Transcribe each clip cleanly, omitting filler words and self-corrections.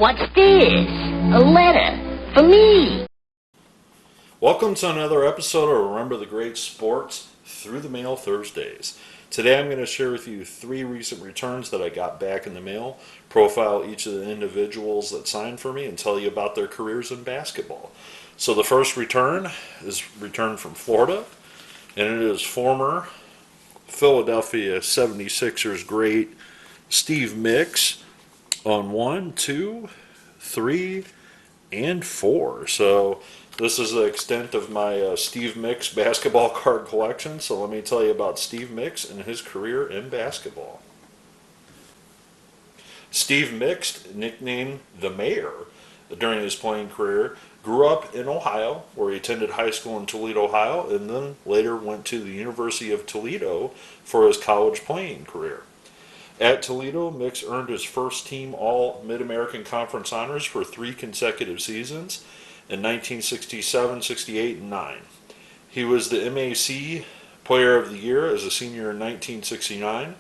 What's this? A letter for me. Welcome to another episode of Remember the Great Sports Through the Mail Thursdays. Today I'm going to share with you 3 recent returns that I got back in the mail, profile each of the individuals that signed for me, and tell you about their careers in basketball. So the first return is returned from Florida, and it is former Philadelphia 76ers great Steve Mix on 1, 2, 3, and 4. So this is the extent of my Steve Mix basketball card collection. So let me tell you about Steve Mix and his career in basketball. Steve Mix, nicknamed the Mayor during his playing career, grew up in Ohio, where he attended high school in Toledo, Ohio, and then later went to the University of Toledo for his college playing career. At Toledo, Mix earned his first team All-Mid-American Conference honors for 3 consecutive seasons in 1967, 68, and 9. He was the MAC Player of the Year as a senior in 1969.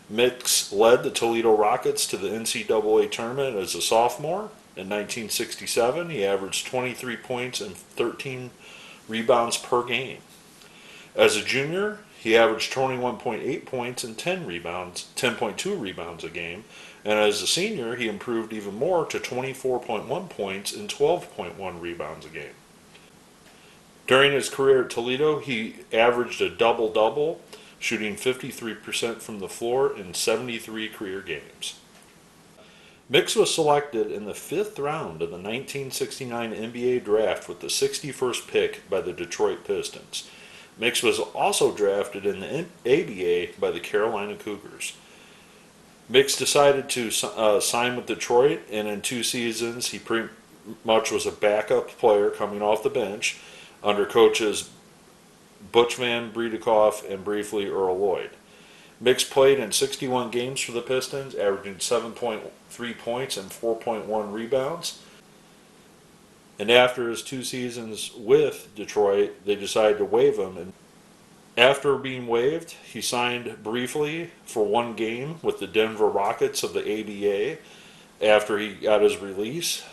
Mix led the Toledo Rockets to the NCAA tournament as a sophomore. In 1967, he averaged 23 points and 13 rebounds per game. As a junior, he averaged 21.8 points and 10.2 rebounds a game. And as a senior, he improved even more to 24.1 points and 12.1 rebounds a game. During his career at Toledo, he averaged a double-double, shooting 53% from the floor in 73 career games. Mix was selected in the 5th round of the 1969 NBA draft with the 61st pick by the Detroit Pistons. Mix was also drafted in the ABA by the Carolina Cougars. Mix decided to sign with Detroit, and in 2 seasons he pretty much was a backup player coming off the bench under coaches Butch Van Bredekoff and briefly Earl Lloyd. Mix played in 61 games for the Pistons, averaging 7.3 points and 4.1 rebounds. And after his 2 seasons with Detroit, they decided to waive him. And after being waived, he signed briefly for 1 game with the Denver Rockets of the ABA after he got his release.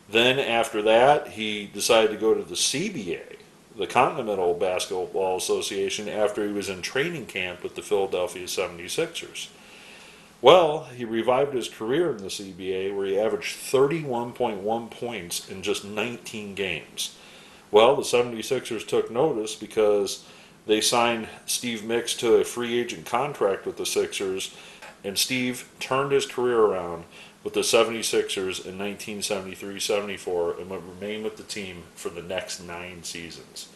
Then after that, he decided to go to the CBA, the Continental Basketball Association, after he was in training camp with the Philadelphia 76ers. Well, he revived his career in the CBA, where he averaged 31.1 points in just 19 games. Well, the 76ers took notice because they signed Steve Mix to a free agent contract with the Sixers, and Steve turned his career around with the 76ers in 1973-74 and would remain with the team for the next 9 seasons.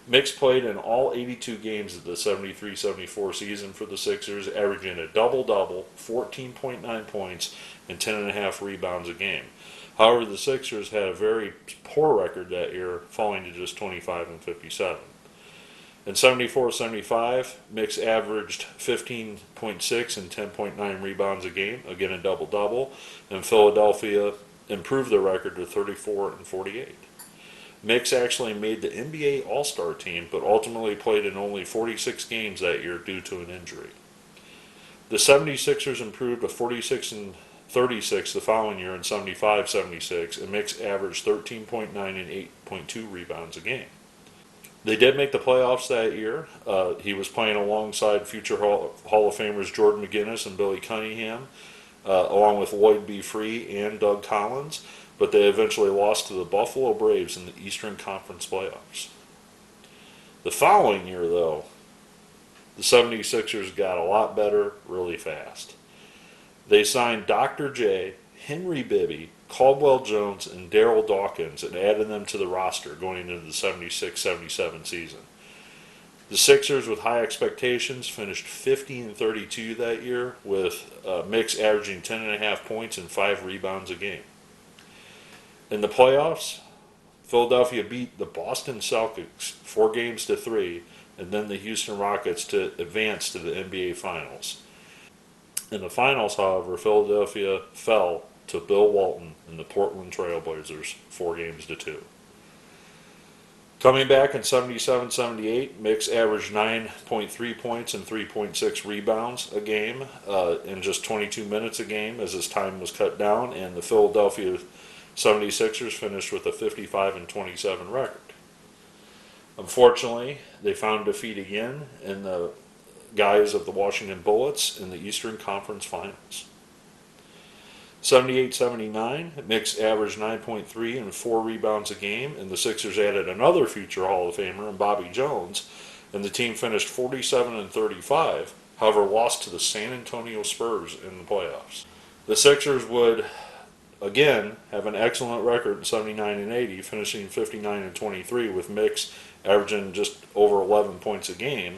Mix played in all 82 games of the 73-74 season for the Sixers, averaging a double-double, 14.9 points, and 10.5 rebounds a game. However, the Sixers had a very poor record that year, falling to just 25 and 57. In 74-75, Mix averaged 15.6 and 10.9 rebounds a game, again a double-double, and Philadelphia improved their record to 34 and 48. Mix actually made the NBA All-Star team, but ultimately played in only 46 games that year due to an injury. The 76ers improved to 46 and 36 the following year in 75-76, and Mix averaged 13.9 and 8.2 rebounds a game. They did make the playoffs that year. He was playing alongside future Hall of Famers Jordan McGinnis and Billy Cunningham, along with Lloyd B. Free and Doug Collins, but they eventually lost to the Buffalo Braves in the Eastern Conference playoffs. The following year, though, the 76ers got a lot better really fast. They signed Dr. J, Henry Bibby, Caldwell Jones, and Darryl Dawkins, and added them to the roster going into the 76-77 season. The Sixers, with high expectations, finished 50-32 that year, with Mix averaging 10.5 points and 5 rebounds a game. In the playoffs, Philadelphia beat the Boston Celtics 4-3, and then the Houston Rockets to advance to the NBA Finals. In the finals, however, Philadelphia fell to Bill Walton and the Portland Trail Blazers 4-2. Coming back in 77-78, Mix averaged 9.3 points and 3.6 rebounds a game in just 22 minutes a game as his time was cut down, and the Philadelphia 76ers finished with a 55-27 record. Unfortunately, they found defeat again in the guise of the Washington Bullets in the Eastern Conference Finals. 78-79, Mix averaged 9.3 and 4 rebounds a game, and the Sixers added another future Hall of Famer in Bobby Jones, and the team finished 47-35, however lost to the San Antonio Spurs in the playoffs. The Sixers would again have an excellent record in 79-80, finishing 59-23 with Mix averaging just over 11 points a game.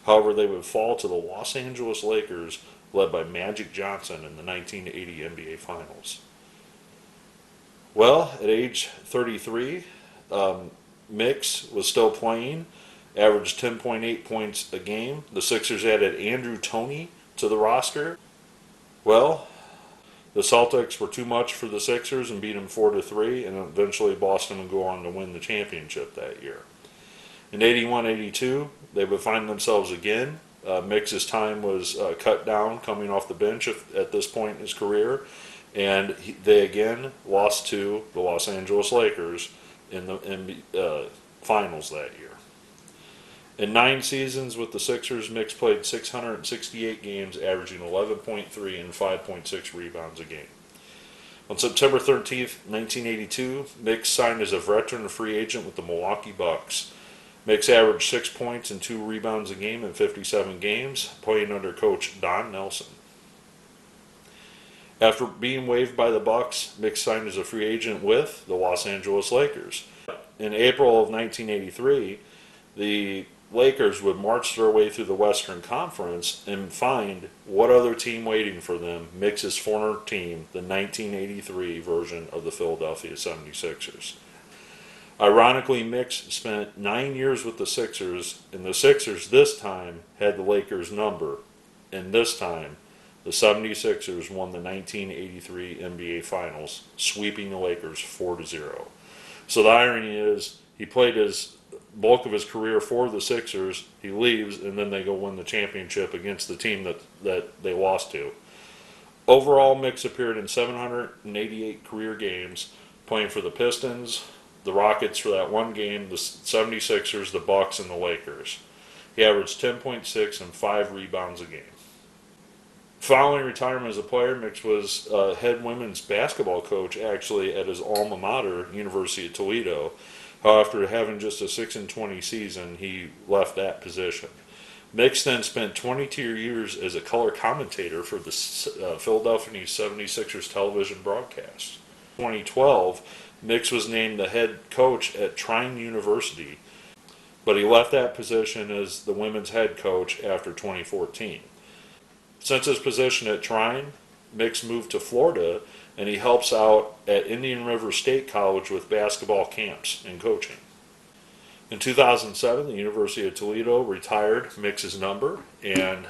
However, they would fall to the Los Angeles Lakers, led by Magic Johnson in the 1980 NBA Finals. Well, at age 33, Mix was still playing, averaged 10.8 points a game. The Sixers added Andrew Toney to the roster. Well, the Celtics were too much for the Sixers and beat them 4-3, and eventually Boston would go on to win the championship that year. In 81-82, they would find themselves again. Mix's time was cut down coming off the bench at this point in his career, and they again lost to the Los Angeles Lakers in the finals that year. In 9 seasons with the Sixers, Mix played 668 games, averaging 11.3 and 5.6 rebounds a game. On September 13th, 1982, Mix signed as a veteran free agent with the Milwaukee Bucks. Mix averaged 6 points and 2 rebounds a game in 57 games, playing under coach Don Nelson. After being waived by the Bucks, Mix signed as a free agent with the Los Angeles Lakers. In April of 1983, the Lakers would march their way through the Western Conference and find what other team waiting for them, Mix's former team, the 1983 version of the Philadelphia 76ers. Ironically, Mix spent 9 years with the Sixers, and the Sixers this time had the Lakers' number, and this time the 76ers won the 1983 NBA Finals, sweeping the Lakers 4-0. So the irony is, he played his bulk of his career for the Sixers, he leaves, and then they go win the championship against the team that they lost to. Overall, Mix appeared in 788 career games, playing for the Pistons, the Rockets for that one game, the 76ers, the Bucks, and the Lakers. He averaged 10.6 and 5 rebounds a game. Following retirement as a player, Mix was head women's basketball coach actually at his alma mater, University of Toledo. However, after having just a 6-20 season, he left that position. Mix then spent 22 years as a color commentator for the Philadelphia 76ers television broadcast. In 2012, Mix was named the head coach at Trine University, but he left that position as the women's head coach after 2014. Since his position at Trine, Mix moved to Florida, and he helps out at Indian River State College with basketball camps and coaching. In 2007, the University of Toledo retired Mix's number, and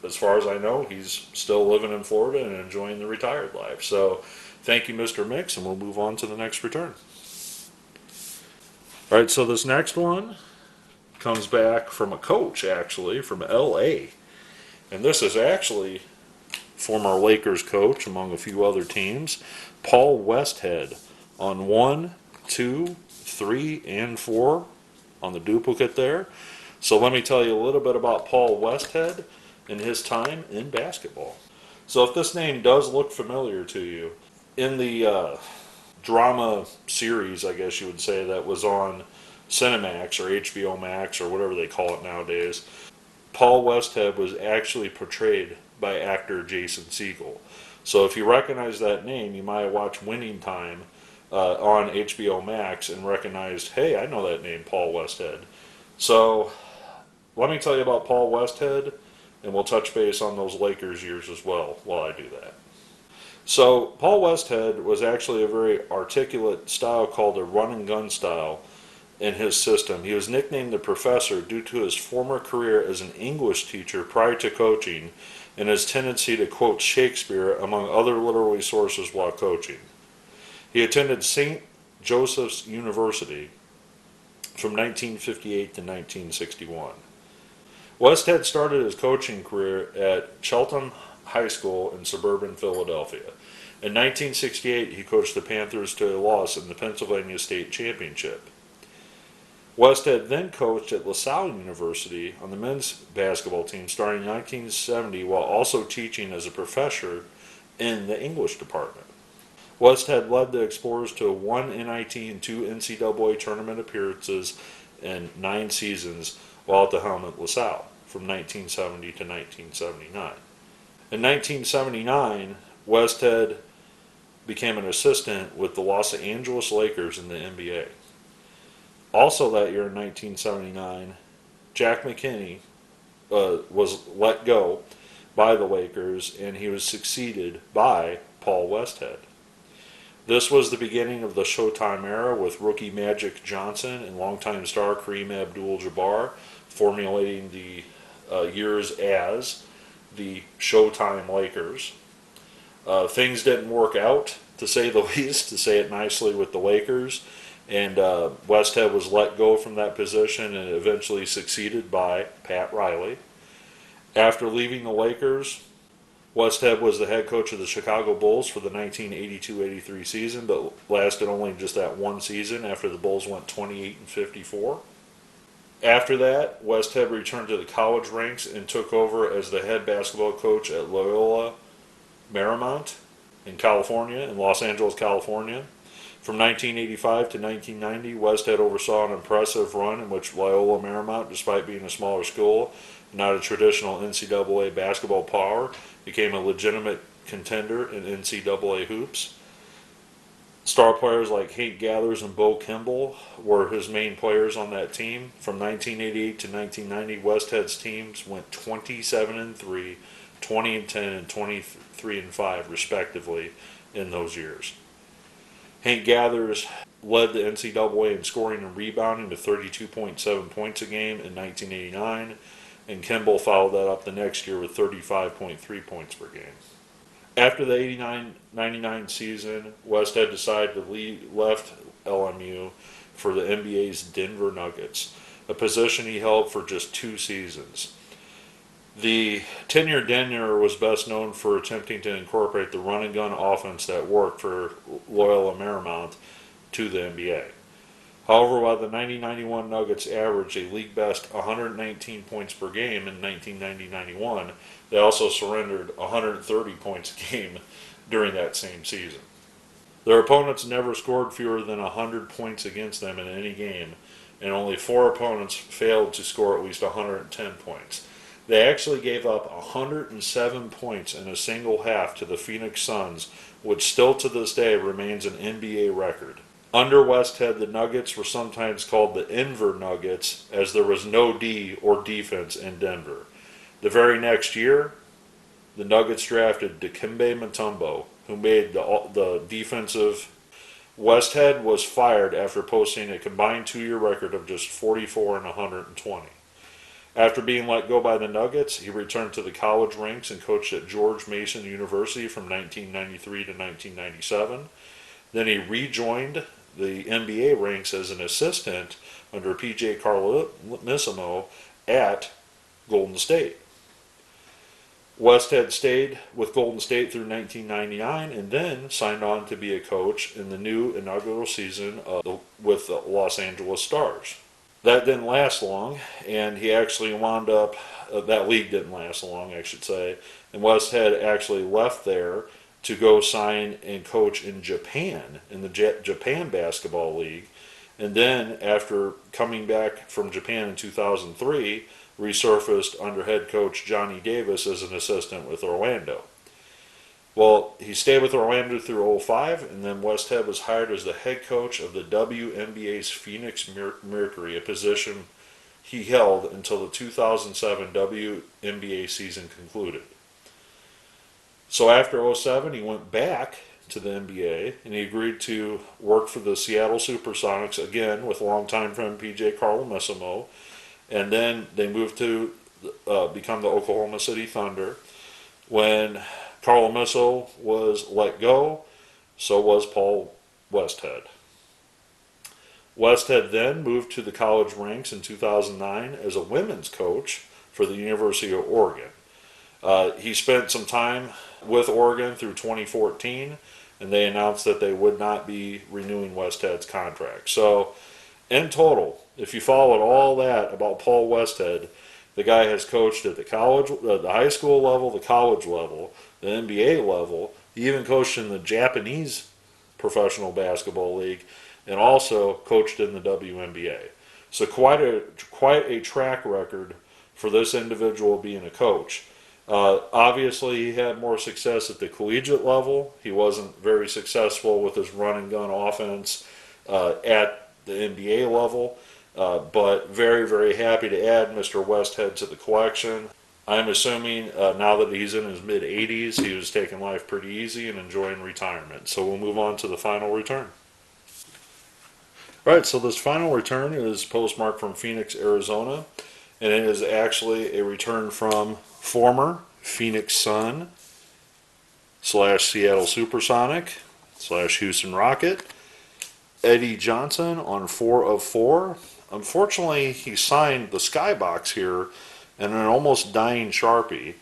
as far as I know, he's still living in Florida and enjoying the retired life. So thank you, Mr. Mix, and we'll move on to the next return. All right, so this next one comes back from a coach, actually, from L.A., and this is actually former Lakers coach, among a few other teams, Paul Westhead, on 1, 2, 3, and 4 on the duplicate there. So let me tell you a little bit about Paul Westhead and his time in basketball. So if this name does look familiar to you, in the drama series, I guess you would say, that was on Cinemax or HBO Max or whatever they call it nowadays, Paul Westhead was actually portrayed by actor Jason Segel. So if you recognize that name, you might watch Winning Time on HBO Max and recognized, hey, I know that name, Paul Westhead. So let me tell you about Paul Westhead, and we'll touch base on those Lakers years as well while I do that. So Paul Westhead was actually a very articulate style called a run and gun style in his system. He was nicknamed the Professor due to his former career as an English teacher prior to coaching and his tendency to quote Shakespeare among other literary sources while coaching. He attended St. Joseph's University from 1958 to 1961. Westhead started his coaching career at Cheltenham High School in suburban Philadelphia. In 1968, he coached the Panthers to a loss in the Pennsylvania State Championship. Westhead then coached at LaSalle University on the men's basketball team starting in 1970 while also teaching as a professor in the English department. Westhead led the Explorers to 1 NIT and 2 NCAA tournament appearances in 9 seasons while at the helm at LaSalle from 1970 to 1979. In 1979, Westhead became an assistant with the Los Angeles Lakers in the NBA. Also that year in 1979, Jack McKinney was let go by the Lakers and he was succeeded by Paul Westhead. This was the beginning of the Showtime era with rookie Magic Johnson and longtime star Kareem Abdul-Jabbar formulating the years as the Showtime Lakers. Things didn't work out, to say the least, to say it nicely, with the Lakers, and Westhead was let go from that position and eventually succeeded by Pat Riley. After leaving the Lakers, Westhead was the head coach of the Chicago Bulls for the 1982-83 season, but lasted only just that one season after the Bulls went 28-54. After that, Westhead returned to the college ranks and took over as the head basketball coach at Loyola Marymount in California, in Los Angeles, California. From 1985 to 1990, Westhead oversaw an impressive run in which Loyola Marymount, despite being a smaller school, not a traditional NCAA basketball power, became a legitimate contender in NCAA hoops. Star players like Hank Gathers and Bo Kimball were his main players on that team. From 1988 to 1990, Westhead's teams went 27-3, 20-10, and 23-5, respectively, in those years. Hank Gathers led the NCAA in scoring and rebounding to 32.7 points a game in 1989, and Kimball followed that up the next year with 35.3 points per game. After the 89-99 season, Westhead decided to left LMU for the NBA's Denver Nuggets, a position he held for just 2 seasons. The tenured Denver was best known for attempting to incorporate the run-and-gun offense that worked for Loyola Marymount to the NBA. However, while the 90-91 Nuggets averaged a league-best 119 points per game in 1990-91, they also surrendered 130 points a game during that same season. Their opponents never scored fewer than 100 points against them in any game, and only 4 opponents failed to score at least 110 points. They actually gave up 107 points in a single half to the Phoenix Suns, which still to this day remains an NBA record. Under Westhead, the Nuggets were sometimes called the Denver Nuggets, as there was no D or defense in Denver. The very next year, the Nuggets drafted Dikembe Mutombo, who made the defensive. Westhead was fired after posting a combined 2-year record of just 44 and 120. After being let go by the Nuggets, he returned to the college ranks and coached at George Mason University from 1993 to 1997. Then he rejoined the NBA ranks as an assistant under P.J. Carlesimo at Golden State. Westhead stayed with Golden State through 1999 and then signed on to be a coach in the new inaugural season with the Los Angeles Stars. That didn't last long, and he actually wound up, that league didn't last long, I should say, and Westhead actually left there to go sign and coach in Japan, in the Japan Basketball League. And then, after coming back from Japan in 2003, resurfaced under head coach Johnny Davis as an assistant with Orlando. Well, he stayed with Orlando through 2005, and then Westhead was hired as the head coach of the WNBA's Phoenix Mercury, a position he held until the 2007 WNBA season concluded. So after 2007, he went back to the NBA, and he agreed to work for the Seattle Supersonics, again with longtime friend P.J. Carlesimo, and then they moved to become the Oklahoma City Thunder. When Carlesimo was let go, so was Paul Westhead. Westhead then moved to the college ranks in 2009 as a women's coach for the University of Oregon. He spent some time with Oregon through 2014, and they announced that they would not be renewing Westhead's contract. So, in total, if you followed all that about Paul Westhead, the guy has coached at the college, the high school level, the college level, the NBA level. He even coached in the Japanese professional basketball league, and also coached in the WNBA. So quite a track record for this individual being a coach. Obviously, he had more success at the collegiate level. He wasn't very successful with his run and gun offense at the NBA level, but very, very happy to add Mr. Westhead to the collection. I'm assuming now that he's in his mid-80s, he was taking life pretty easy and enjoying retirement. So we'll move on to the final return. All right, so this final return is postmarked from Phoenix, Arizona, and it is actually a return from former Phoenix Sun / Seattle Supersonic / Houston Rocket, Eddie Johnson on 4 of 4. Unfortunately, he signed the skybox here in an almost dying Sharpie.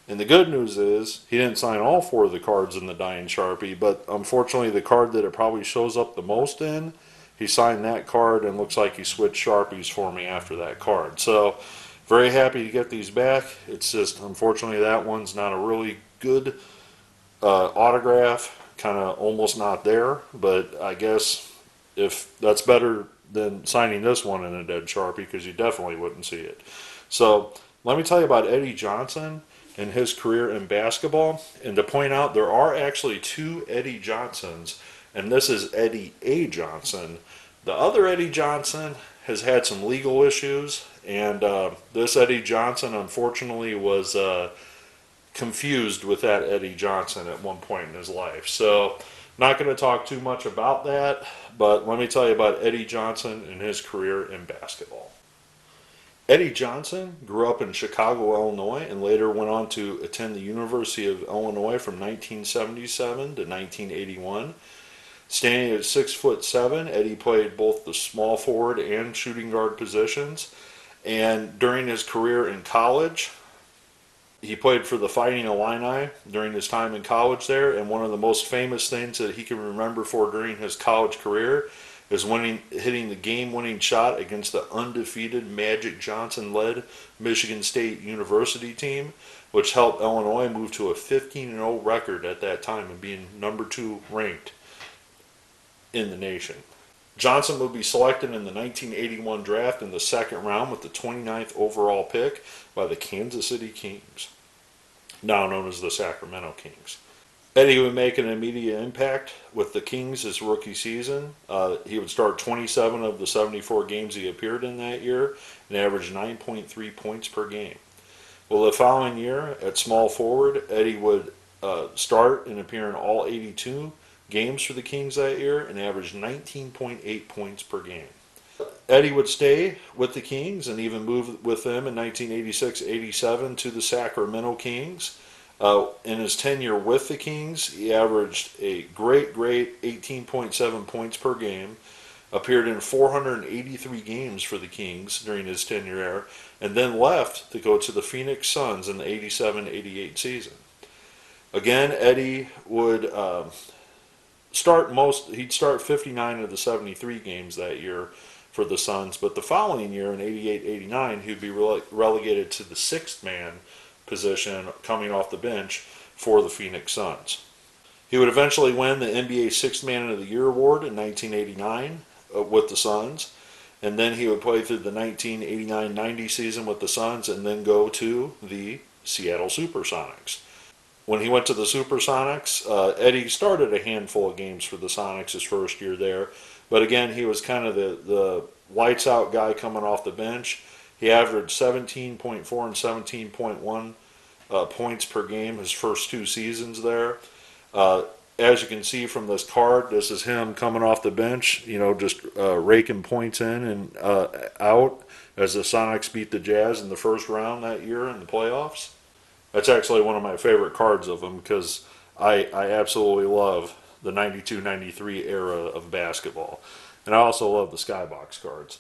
And the good news is he didn't sign all 4 of the cards in the dying Sharpie, but unfortunately the card that it probably shows up the most in, he signed that card, and looks like he switched Sharpies for me after that card. So very happy to get these back. It's just unfortunately that one's not a really good autograph, kind of almost not there, but I guess if that's better than signing this one in a dead Sharpie, because you definitely wouldn't see it. So let me tell you about Eddie Johnson and his career in basketball. And to point out, there are actually 2 Eddie Johnsons, and this is Eddie A. Johnson. The other Eddie Johnson has had some legal issues, and this Eddie Johnson unfortunately was confused with that Eddie Johnson at one point in his life. So not going to talk too much about that, but let me tell you about Eddie Johnson and his career in basketball. Eddie Johnson grew up in Chicago, Illinois, and later went on to attend the University of Illinois from 1977 to 1981. Standing at 6'7", Eddie played both the small forward and shooting guard positions. And during his career in college, he played for the Fighting Illini during his time in college there. And one of the most famous things that he can remember for during his college career is hitting the game-winning shot against the undefeated Magic Johnson-led Michigan State University team, which helped Illinois move to a 15-0 record at that time and being number 2 ranked in the nation. Johnson would be selected in the 1981 draft in the second round with the 29th overall pick by the Kansas City Kings, now known as the Sacramento Kings. Eddie would make an immediate impact with the Kings his rookie season. He would start 27 of the 74 games he appeared in that year and averaged 9.3 points per game. Well, the following year at small forward, Eddie would start and appear in all 82 games for the Kings that year and averaged 19.8 points per game. Eddie would stay with the Kings and even move with them in 1986-87 to the Sacramento Kings. In his tenure with the Kings, he averaged a great 18.7 points per game, appeared in 483 games for the Kings during his tenure there, and then left to go to the Phoenix Suns in the 87-88 season. Again, Eddie would he'd start 59 of the 73 games that year for the Suns, but the following year in 88-89, he'd be relegated to the 6th man position coming off the bench for the Phoenix Suns. He would eventually win the NBA 6th Man of the Year award in 1989 with the Suns, and then he would play through the 1989-90 season with the Suns and then go to the Seattle Supersonics. When he went to the Supersonics, Eddie started a handful of games for the Sonics his first year there, but again, he was kind of the lights-out guy coming off the bench. He averaged 17.4 and 17.1 points per game his first 2 seasons there. As you can see from this card, this is him coming off the bench, just raking points in and out as the Sonics beat the Jazz in the first round that year in the playoffs. That's actually one of my favorite cards of him because I absolutely love the 92-93 era of basketball. And I also love the Skybox cards.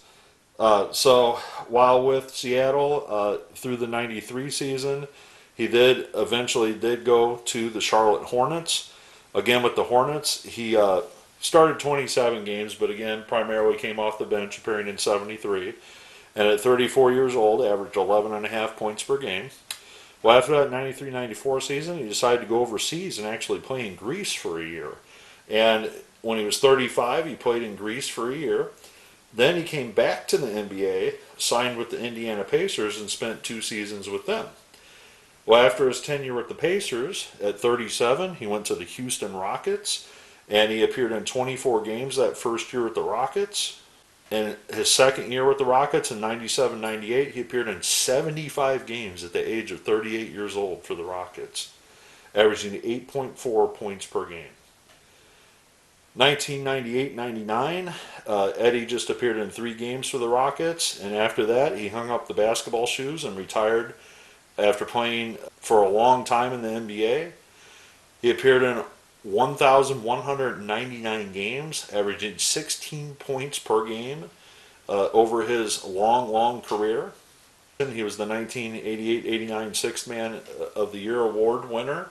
So while with Seattle through the '93 season, he eventually did go to the Charlotte Hornets. Again with the Hornets, he started 27 games, but again primarily came off the bench, appearing in '73. And at 34 years old, averaged 11.5 points per game. Well, after that '93-'94 season, he decided to go overseas and actually play in Greece for a year. And when he was 35, he played in Greece for a year. Then he came back to the NBA, signed with the Indiana Pacers, and spent 2 seasons with them. Well, after his tenure with the Pacers, at 37, he went to the Houston Rockets, and he appeared in 24 games that first year with the Rockets. In his second year with the Rockets in '97-'98, he appeared in 75 games at the age of 38 years old for the Rockets, averaging 8.4 points per game. 1998-'99, Eddie just appeared in 3 games for the Rockets, and after that he hung up the basketball shoes and retired after playing for a long time in the NBA. He appeared in 1,199 games, averaging 16 points per game over his long career. He was the 1988-'89 Sixth Man of the Year award winner.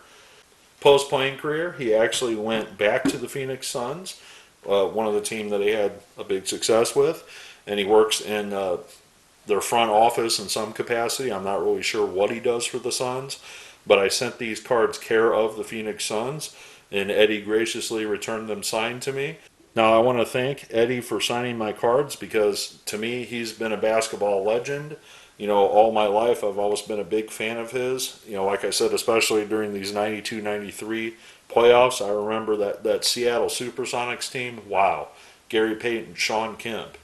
Post-playing career, he actually went back to the Phoenix Suns, one of the team that he had a big success with, and he works in their front office in some capacity. I'm not really sure what he does for the Suns, but I sent these cards care of the Phoenix Suns, and Eddie graciously returned them signed to me. Now I want to thank Eddie for signing my cards, because to me he's been a basketball legend. You know, all my life I've always been a big fan of his. You know, like I said, especially during these '92-'93 playoffs, I remember that Seattle Supersonics team. Wow, Gary Payton, Sean Kemp.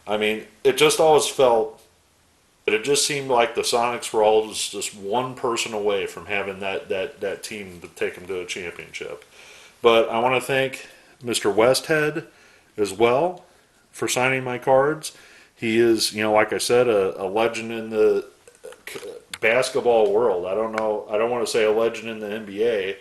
I mean, it just always felt, it just seemed like the Sonics were all just one person away from having that team to take them to a championship. But I want to thank Mr. Westhead as well for signing my cards. He is, you know, like I said, a legend in the basketball world. I don't want to say a legend in the NBA,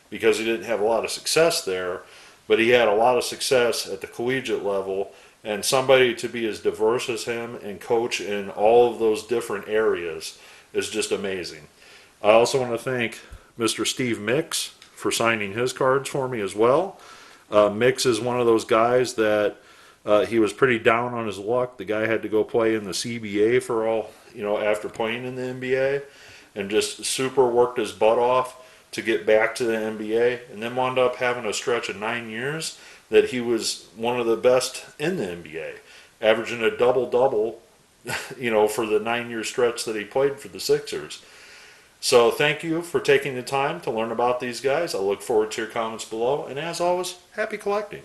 because he didn't have a lot of success there, but he had a lot of success at the collegiate level. And somebody to be as diverse as him and coach in all of those different areas is just amazing. I also want to thank Mr. Steve Mix for signing his cards for me as well. Mix is one of those guys that he was pretty down on his luck. The guy had to go play in the CBA for all, you know, after playing in the NBA, and just super worked his butt off to get back to the NBA, and then wound up having a stretch of 9 years that he was one of the best in the NBA, averaging a double-double, you know, for the 9-year stretch that he played for the Sixers. So thank you for taking the time to learn about these guys. I look forward to your comments below, and as always, happy collecting.